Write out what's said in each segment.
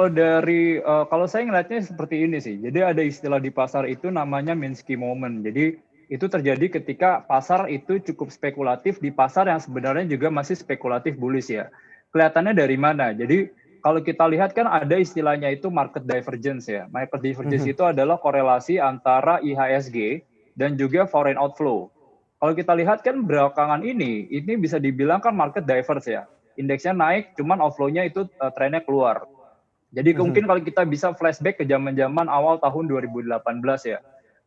Kalau saya ngelihatnya seperti ini sih. Jadi ada istilah di pasar itu namanya Minsky moment. Jadi itu terjadi ketika pasar itu cukup spekulatif di pasar yang sebenarnya juga masih spekulatif bullish ya. Kelihatannya dari mana? Jadi kalau kita lihat kan ada istilahnya itu market divergence ya. Market divergence Mhm. itu adalah korelasi antara IHSG dan juga foreign outflow. Kalau kita lihat kan belakangan ini bisa dibilang kan market diverse ya. Indeksnya naik, cuman outflow-nya itu trennya keluar. Jadi Mhm. mungkin kalau kita bisa flashback ke zaman-zaman awal tahun 2018 ya.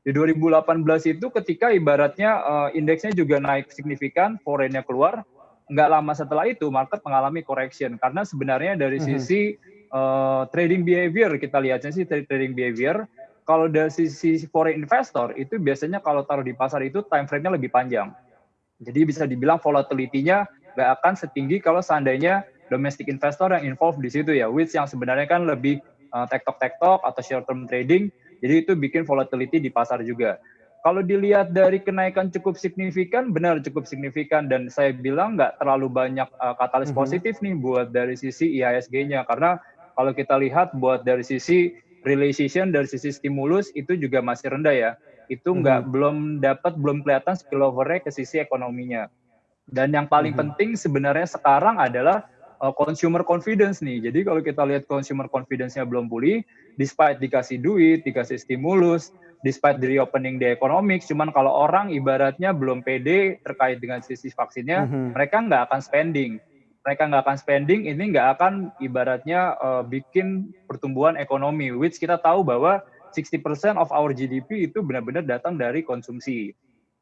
Di 2018 itu ketika ibaratnya indeksnya juga naik signifikan, foreign-nya keluar, nggak lama setelah itu market mengalami correction karena sebenarnya dari Mhm. sisi trading behavior kita lihatnya sih trading behavior kalau dari sisi foreign investor itu biasanya kalau taruh di pasar itu time frame-nya lebih panjang. Jadi bisa dibilang volatility-nya nggak akan setinggi kalau seandainya domestic investor yang involved di situ ya, which yang sebenarnya kan lebih tektok-tektok atau short term trading, jadi itu bikin volatility di pasar juga. Kalau dilihat dari kenaikan cukup signifikan, benar cukup signifikan dan saya bilang nggak terlalu banyak katalis Mhm. positif nih buat dari sisi IHSG-nya karena kalau kita lihat buat dari sisi realization dari sisi stimulus itu juga masih rendah ya itu Mhm. belum kelihatan spillover-nya ke sisi ekonominya. Dan yang paling Mhm. penting sebenarnya sekarang adalah consumer confidence nih. Jadi kalau kita lihat consumer confidence-nya belum pulih, despite dikasih duit, dikasih stimulus, despite the reopening the economic, cuman kalau orang ibaratnya belum pede terkait dengan sisi vaksinnya, Mhm. mereka nggak akan spending. Mereka nggak akan spending, ini nggak akan ibaratnya bikin pertumbuhan ekonomi, which kita tahu bahwa 60% of our GDP itu benar-benar datang dari konsumsi.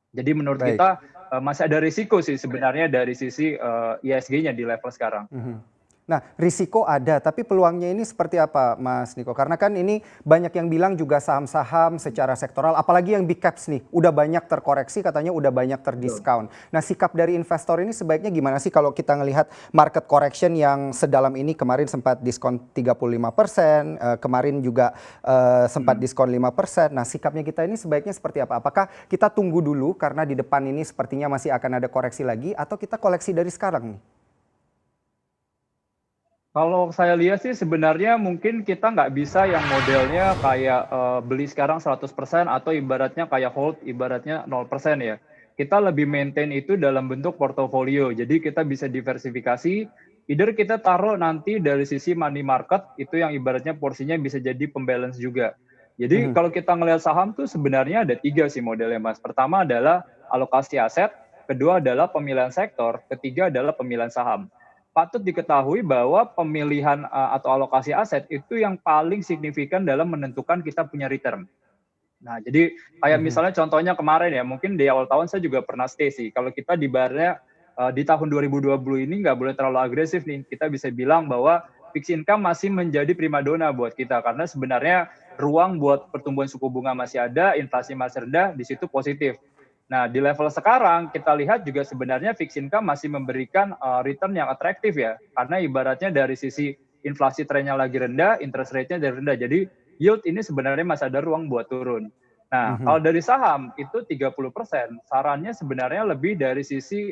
Jadi menurut Baik. kita masih ada risiko sih sebenarnya dari sisi ISG-nya di level sekarang. Mhm. Nah, risiko ada, tapi peluangnya ini seperti apa, Mas Niko? Karena kan ini banyak yang bilang juga saham-saham secara sektoral, apalagi yang big caps nih, udah banyak terkoreksi, katanya udah banyak Betul. terdiskon. Nah, sikap dari investor ini sebaiknya gimana sih kalau kita ngelihat market correction yang sedalam ini kemarin sempat diskon 35%, kemarin juga sempat Hmm. diskon 5%. Nah, sikapnya kita ini sebaiknya seperti apa? Apakah kita tunggu dulu karena di depan ini sepertinya masih akan ada koreksi lagi, atau kita koleksi dari sekarang nih? Kalau saya lihat sih sebenarnya mungkin kita nggak bisa yang modelnya kayak beli sekarang 100% atau ibaratnya kayak hold ibaratnya 0% ya. Kita lebih maintain itu dalam bentuk portofolio. Jadi kita bisa diversifikasi, either kita taruh nanti dari sisi money market itu yang ibaratnya porsinya bisa jadi pembalance juga. Jadi Mhm. kalau kita ngelihat saham tuh sebenarnya ada tiga sih modelnya Mas. Pertama adalah alokasi aset, kedua adalah pemilihan sektor, ketiga adalah pemilihan saham. Patut diketahui bahwa pemilihan atau alokasi aset itu yang paling signifikan dalam menentukan kita punya return. Nah, jadi kayak Mhm. misalnya contohnya kemarin ya, mungkin di awal tahun saya juga pernah stay sih. Kalau kita di barnya di tahun 2020 ini nggak boleh terlalu agresif nih. Kita bisa bilang bahwa fixed income masih menjadi primadona buat kita karena sebenarnya ruang buat pertumbuhan suku bunga masih ada, inflasi masih rendah, di situ positif. Nah, di level sekarang kita lihat juga sebenarnya fixed income masih memberikan return yang atraktif ya. Karena ibaratnya dari sisi inflasi trennya lagi rendah, interest rate-nya dari rendah. Jadi yield ini sebenarnya masih ada ruang buat turun. Nah, Mhm. kalau dari saham itu 30%, sarannya sebenarnya lebih dari sisi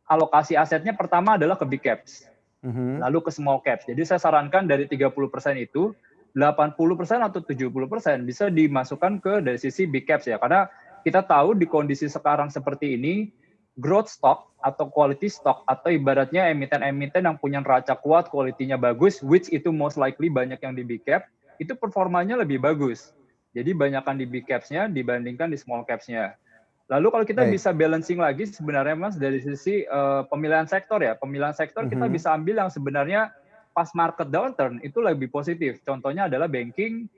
alokasi asetnya pertama adalah ke big caps, Mhm. lalu ke small caps. Jadi saya sarankan dari 30% itu 80% atau 70% bisa dimasukkan ke dari sisi big caps ya. Karena kita tahu di kondisi sekarang seperti ini, growth stock atau quality stock atau ibaratnya emiten-emiten yang punya neraca kuat, kualitinya bagus, which itu most likely banyak yang di big cap, itu performanya lebih bagus. Jadi banyakkan di big caps-nya dibandingkan di small caps-nya. Lalu kalau kita Baik. bisa balancing lagi sebenarnya Mas dari sisi pemilihan sektor ya. Pemilihan sektor kita Mhm. bisa ambil yang sebenarnya pas market downturn itu lebih positif. Contohnya adalah banking,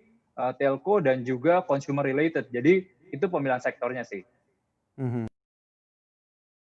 telco dan juga consumer related. Jadi itu pemilihan sektornya sih. Mhm.